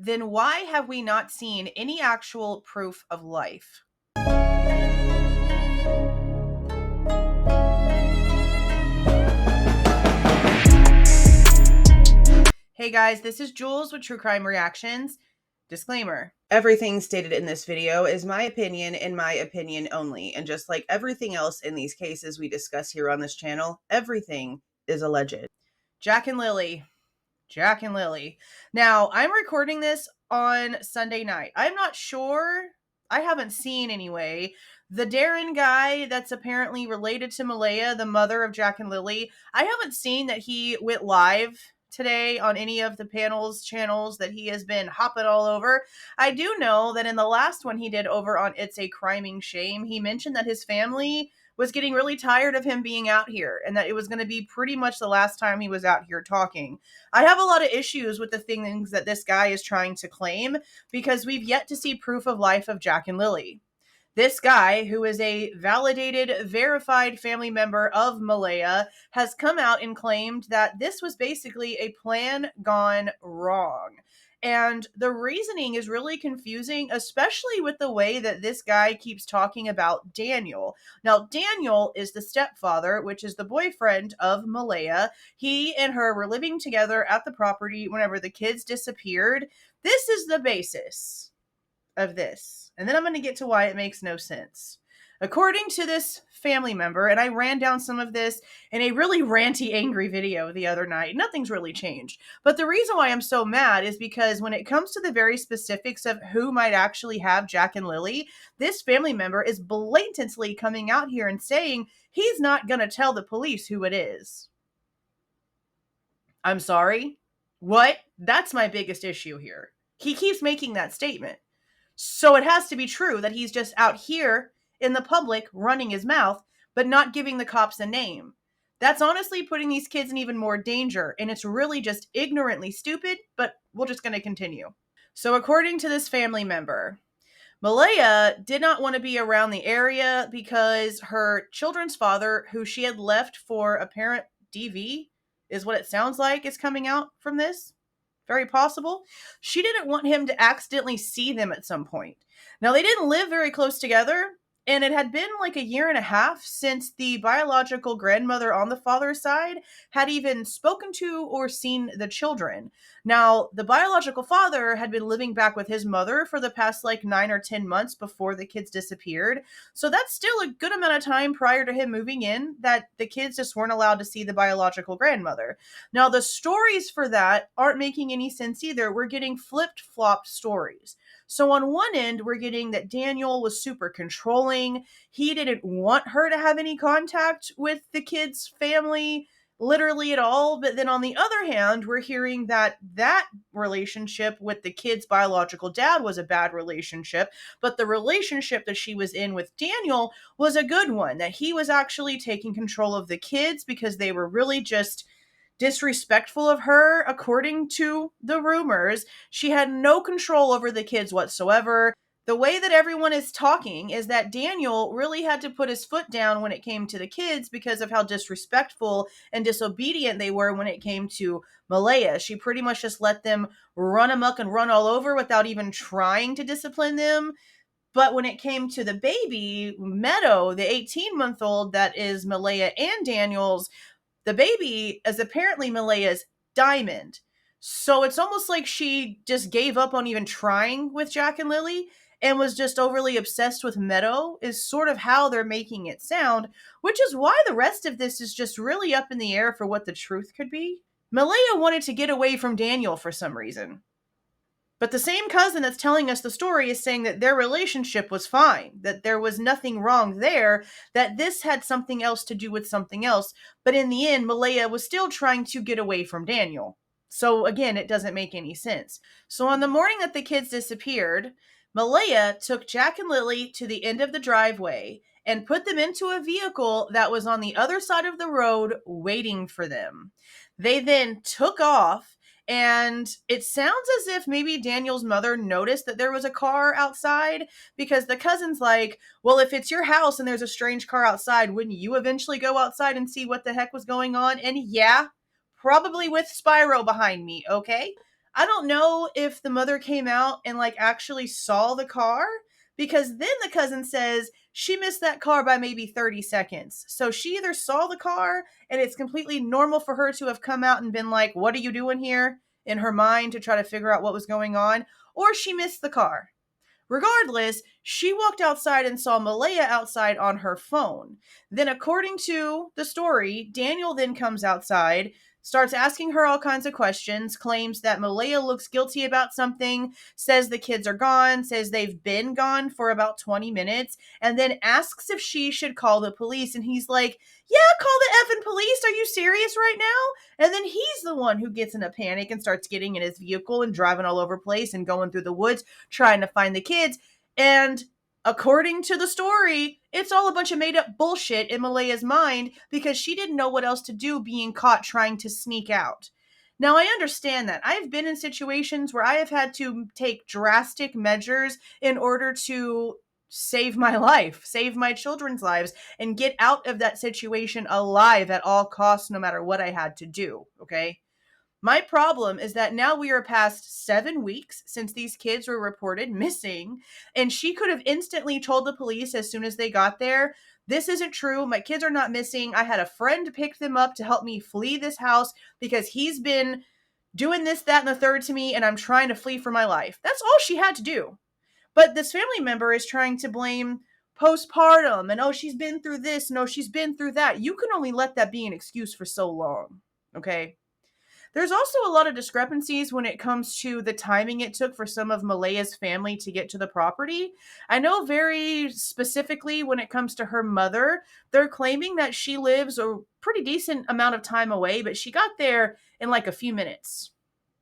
then why have we not seen any actual proof of life? Hey guys, this is Julez with True Crime Reactions. Disclaimer. Everything stated in this video is my opinion and my opinion only. And just like everything else in these cases we discuss here on this channel, everything is alleged. Jack and Lilly. Jack and Lilly. Now, I'm recording this on Sunday night. I'm not sure. I haven't seen anyway. The Darren guy that's apparently related to Malaya, the mother of Jack and Lilly, I haven't seen that he went live today on any of the channels that he has been hopping all over. I do know that in the last one he did over on It's a Criming Shame, he mentioned that his family was getting really tired of him being out here and that it was going to be pretty much the last time he was out here talking. I have a lot of issues with the things that this guy is trying to claim because we've yet to see proof of life of Jack and Lilly. This guy, who is a validated, verified family member of Malaya, has come out and claimed that this was basically a plan gone wrong. And the reasoning is really confusing, especially with the way that this guy keeps talking about Daniel. Now, Daniel is the stepfather, which is the boyfriend of Malaya. He and her were living together at the property whenever the kids disappeared. This is the basis of this. And then I'm going to get to why it makes no sense. According to this family member, and I ran down some of this in a really ranty, angry video the other night. Nothing's really changed. But the reason why I'm so mad is because when it comes to the very specifics of who might actually have Jack and Lilly, this family member is blatantly coming out here and saying he's not going to tell the police who it is. I'm sorry? What? That's my biggest issue here. He keeps making that statement. So it has to be true that he's just out here in the public running his mouth, but not giving the cops a name. That's honestly putting these kids in even more danger, and it's really just ignorantly stupid, but we're just going to continue. So according to this family member, Malaya did not want to be around the area because her children's father, who she had left for apparent DV, is what it sounds like is coming out from this. Very possible. She didn't want him to accidentally see them at some point. Now, they didn't live very close together, and it had been like a year and a half since the biological grandmother on the father's side had even spoken to or seen the children. Now, the biological father had been living back with his mother for the past like 9 or 10 months before the kids disappeared. So that's still a good amount of time prior to him moving in that the kids just weren't allowed to see the biological grandmother. Now, the stories for that aren't making any sense either. We're getting flipped-flopped stories. So on one end, we're getting that Daniel was super controlling. He didn't want her to have any contact with the kid's family, literally at all. But then on the other hand, we're hearing that relationship with the kid's biological dad was a bad relationship, but the relationship that she was in with Daniel was a good one, that he was actually taking control of the kids because they were really just disrespectful of her. According to the rumors, she had no control over the kids whatsoever. The way that everyone is talking is that Daniel really had to put his foot down when it came to the kids because of how disrespectful and disobedient they were when it came to Malaya. She pretty much just let them run amok and run all over without even trying to discipline them. But when it came to the baby, Meadow, the 18-month-old that is Malaya and Daniel's, the baby is apparently Malaya's diamond. So it's almost like she just gave up on even trying with Jack and Lilly and was just overly obsessed with Meadow, is sort of how they're making it sound, which is why the rest of this is just really up in the air for what the truth could be. Malaya wanted to get away from Daniel for some reason. But the same cousin that's telling us the story is saying that their relationship was fine, that there was nothing wrong there, that this had something else to do with something else. But in the end, Malaya was still trying to get away from Daniel. So again, it doesn't make any sense. So on the morning that the kids disappeared, Malaya took Jack and Lilly to the end of the driveway and put them into a vehicle that was on the other side of the road waiting for them. They then took off. And it sounds as if maybe Daniel's mother noticed that there was a car outside, because the cousin's like, well, if it's your house and there's a strange car outside, wouldn't you eventually go outside and see what the heck was going on? And yeah, probably with Spyro behind me, okay? I don't know if the mother came out and like actually saw the car, because then the cousin says she missed that car by maybe 30 seconds. So she either saw the car and it's completely normal for her to have come out and been like, "What are you doing here?" in her mind to try to figure out what was going on, or she missed the car. Regardless, she walked outside and saw Malaya outside on her phone. Then, according to the story, Daniel then comes outside, starts asking her all kinds of questions, claims that Malaya looks guilty about something, says the kids are gone, says they've been gone for about 20 minutes, and then asks if she should call the police. And he's like, "Yeah, call the effing police. Are you serious right now?" And then he's the one who gets in a panic and starts getting in his vehicle and driving all over the place and going through the woods trying to find the kids. And according to the story, it's all a bunch of made up bullshit in Malaya's mind because she didn't know what else to do being caught trying to sneak out. Now, I understand that. I've been in situations where I have had to take drastic measures in order to save my life, save my children's lives, and get out of that situation alive at all costs, no matter what I had to do, okay? My problem is that now we are past 7 weeks since these kids were reported missing, and she could have instantly told the police as soon as they got there, "This isn't true. My kids are not missing. I had a friend pick them up to help me flee this house because he's been doing this, that, and the third to me, and I'm trying to flee for my life." That's all she had to do. But this family member is trying to blame postpartum and, "Oh, she's been through this, no, she's been through that." You can only let that be an excuse for so long, okay? There's also a lot of discrepancies when it comes to the timing it took for some of Malaya's family to get to the property. I know very specifically when it comes to her mother, they're claiming that she lives a pretty decent amount of time away, but she got there in like a few minutes.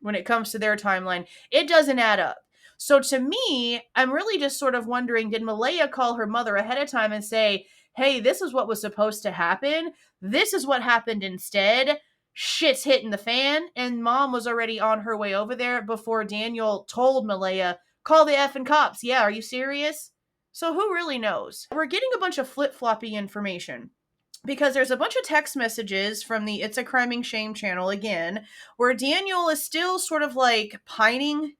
When it comes to their timeline, it doesn't add up. So to me, I'm really just sort of wondering, did Malaya call her mother ahead of time and say, "Hey, this is what was supposed to happen. This is what happened instead. Shit's hitting the fan," and mom was already on her way over there before Daniel told Malaya, "Call the effing cops." Yeah, are you serious? So who really knows? We're getting a bunch of flip-floppy information because there's a bunch of text messages from the It's a Criming Shame channel again, where Daniel is still sort of like pining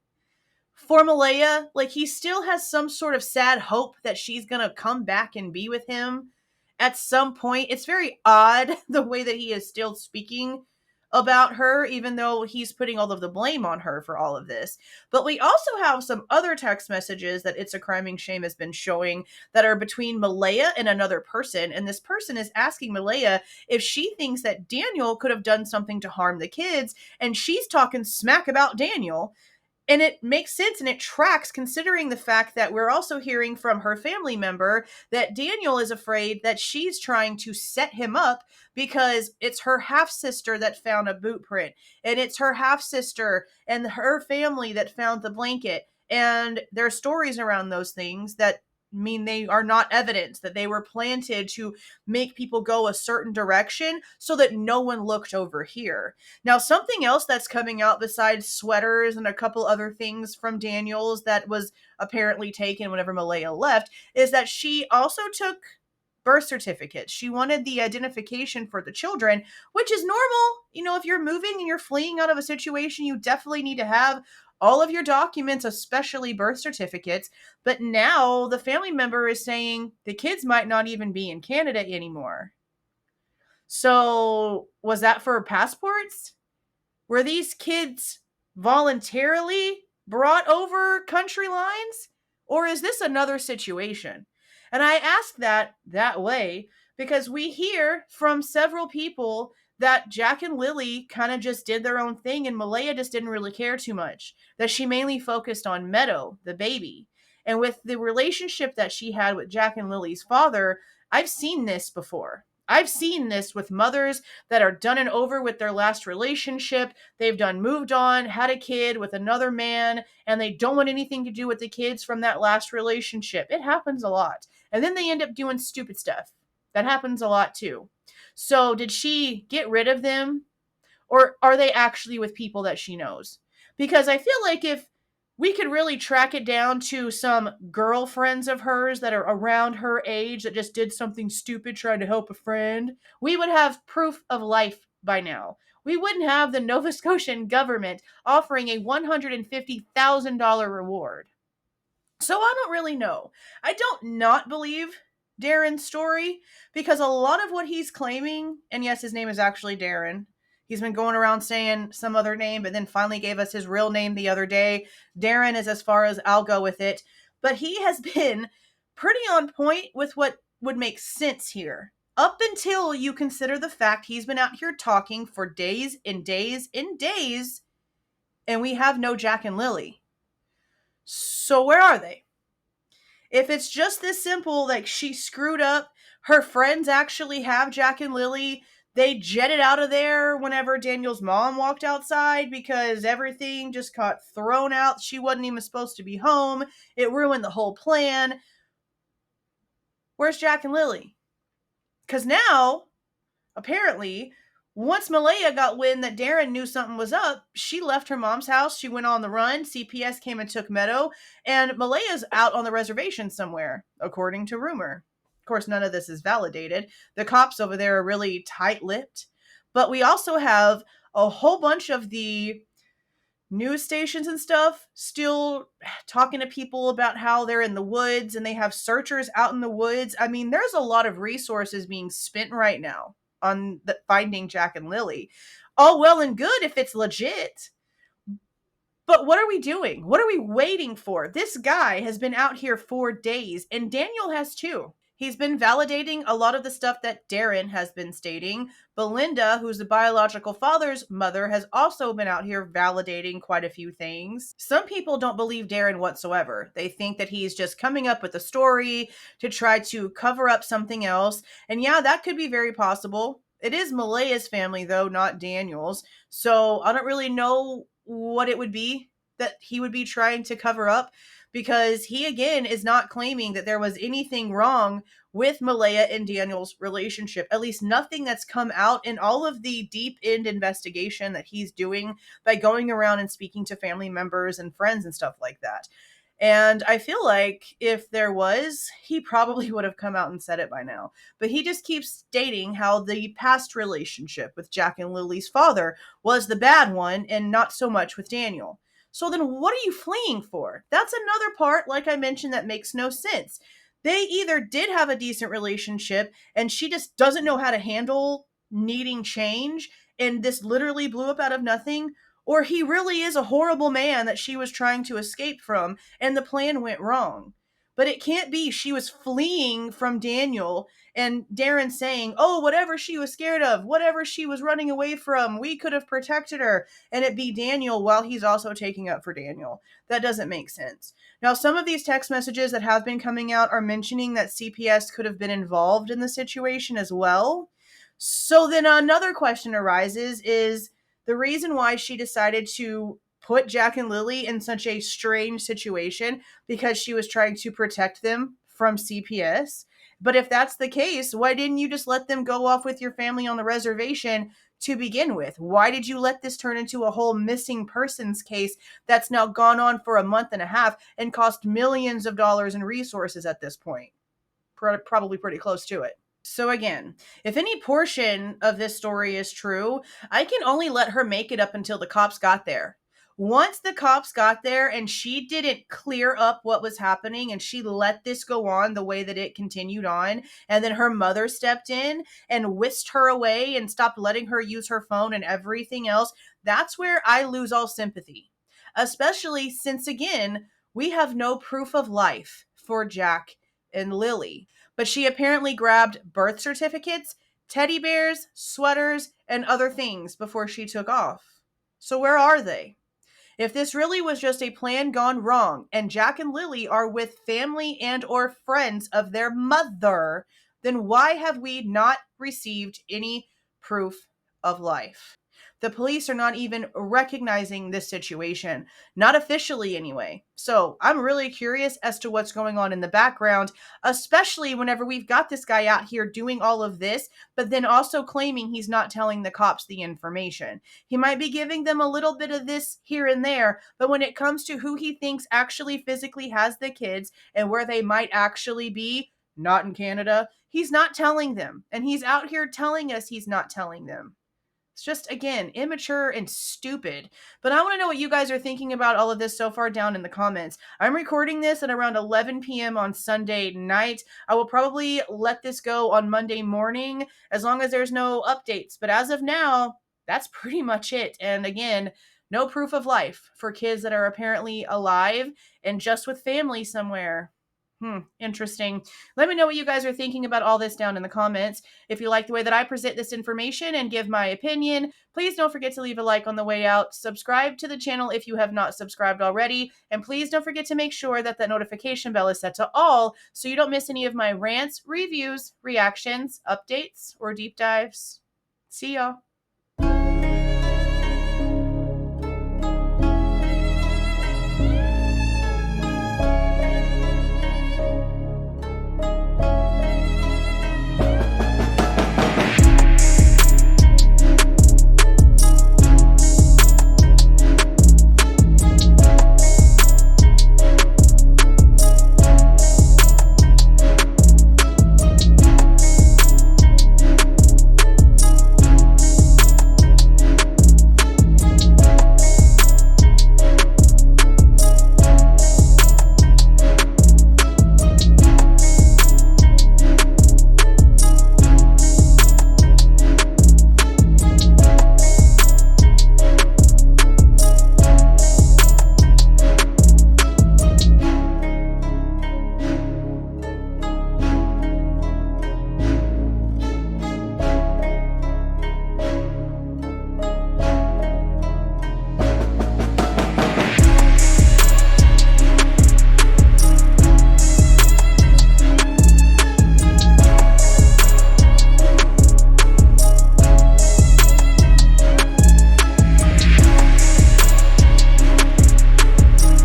for Malaya. Like he still has some sort of sad hope that she's gonna come back and be with him at some point. It's very odd the way that he is still speaking about her, even though he's putting all of the blame on her for all of this. But we also have some other text messages that It's a Criming Shame has been showing that are between Malaya and another person. And this person is asking Malaya if she thinks that Daniel could have done something to harm the kids. And she's talking smack about Daniel. And it makes sense and it tracks considering the fact that we're also hearing from her family member that Daniel is afraid that she's trying to set him up because it's her half sister that found a boot print, and it's her half sister and her family that found the blanket. And there are stories around those things that mean they are not evidence, that they were planted to make people go a certain direction so that no one looked over here. Now, something else that's coming out besides sweaters and a couple other things from Daniels that was apparently taken whenever Malaya left is that she also took birth certificates. She wanted the identification for the children, which is normal. You know, if you're moving and you're fleeing out of a situation, you definitely need to have all of your documents, especially birth certificates. But now the family member is saying the kids might not even be in Canada anymore. So, was that for passports? Were these kids voluntarily brought over country lines? Or is this another situation? And I ask that way because we hear from several people that Jack and Lilly kind of just did their own thing and Malaya just didn't really care too much. That she mainly focused on Meadow, the baby. And with the relationship that she had with Jack and Lily's father, I've seen this before. I've seen this with mothers that are done and over with their last relationship. They've done moved on, had a kid with another man, and they don't want anything to do with the kids from that last relationship. It happens a lot. And then they end up doing stupid stuff. That happens a lot too. So did she get rid of them? Or are they actually with people that she knows? Because I feel like if we could really track it down to some girlfriends of hers that are around her age that just did something stupid trying to help a friend, we would have proof of life by now. we wouldn't have the Nova Scotian government offering a $150,000 reward. So I don't really know. I don't not believe Darren's story because a lot of what he's claiming, and yes, his name is actually Darren. He's been going around saying some other name, but then finally gave us his real name the other day. Darren is as far as I'll go with it. But he has been pretty on point with what would make sense here. Up until you consider the fact he's been out here talking for days and days and days, and we have no Jack and Lilly. So where are they? If it's just this simple, like she screwed up, her friends actually have Jack and Lilly, they jetted out of there whenever Daniel's mom walked outside because everything just got thrown out. She wasn't even supposed to be home. It ruined the whole plan. Where's Jack and Lilly? Because now, apparently, once Malaya got wind that Darren knew something was up, she left her mom's house. She went on the run. CPS came and took Meadow. And Malaya's out on the reservation somewhere, according to rumor. Of course, none of this is validated. The cops over there are really tight-lipped. But we also have a whole bunch of the news stations and stuff still talking to people about how they're in the woods and they have searchers out in the woods. I mean, there's a lot of resources being spent right now on finding Jack and Lilly. All well and good if it's legit. But what are we doing? What are we waiting for? This guy has been out here for days, and Daniel has too. He's been validating a lot of the stuff that Darren has been stating. Belinda, who's the biological father's mother, has also been out here validating quite a few things. Some people don't believe Darren whatsoever. They think that he's just coming up with a story to try to cover up something else. And yeah, that could be very possible. It is Malaya's family, though, not Daniel's. So I don't really know what it would be that he would be trying to cover up, because he, again, is not claiming that there was anything wrong with Malaya and Daniel's relationship. At least nothing that's come out in all of the deep-end investigation that he's doing by going around and speaking to family members and friends and stuff like that. And I feel like if there was, he probably would have come out and said it by now. But he just keeps stating how the past relationship with Jack and Lily's father was the bad one and not so much with Daniel. So then what are you fleeing for? That's another part, like I mentioned, that makes no sense. They either did have a decent relationship and she just doesn't know how to handle needing change and this literally blew up out of nothing, or he really is a horrible man that she was trying to escape from and the plan went wrong. But it can't be she was fleeing from Daniel and Darren saying, oh, whatever she was scared of, whatever she was running away from, we could have protected her, and it be Daniel while he's also taking up for Daniel. That doesn't make sense. Now, some of these text messages that have been coming out are mentioning that CPS could have been involved in the situation as well. So then another question arises is the reason why she decided to put Jack and Lilly in such a strange situation because she was trying to protect them from CPS. But if that's the case, why didn't you just let them go off with your family on the reservation to begin with? Why did you let this turn into a whole missing persons case that's now gone on for a month and a half and cost millions of dollars in resources at this point? Probably pretty close to it. So again, if any portion of this story is true, I can only let her make it up until the cops got there. Once the cops got there and she didn't clear up what was happening and she let this go on the way that it continued on, and then her mother stepped in and whisked her away and stopped letting her use her phone and everything else, that's where I lose all sympathy. Especially since, again, we have no proof of life for Jack and Lilly. But she apparently grabbed birth certificates, teddy bears, sweaters, and other things before she took off. So where are they? If this really was just a plan gone wrong, and Jack and Lilly are with family and or friends of their mother, then why have we not received any proof of life? The police are not even recognizing this situation, not officially anyway. So I'm really curious as to what's going on in the background, especially whenever we've got this guy out here doing all of this, but then also claiming he's not telling the cops the information. He might be giving them a little bit of this here and there, but when it comes to who he thinks actually physically has the kids and where they might actually be, not in Canada, he's not telling them. And he's out here telling us he's not telling them. It's just, again, immature and stupid. But I want to know what you guys are thinking about all of this so far down in the comments. I'm recording this at around 11 p.m. on Sunday night. I will probably let this go on Monday morning as long as there's no updates. But as of now, that's pretty much it. And again, no proof of life for kids that are apparently alive and just with family somewhere. Interesting. Let me know what you guys are thinking about all this down in the comments. If you like the way that I present this information and give my opinion, please don't forget to leave a like on the way out. Subscribe to the channel if you have not subscribed already. And please don't forget to make sure that that notification bell is set to all so you don't miss any of my rants, reviews, reactions, updates, or deep dives. See y'all.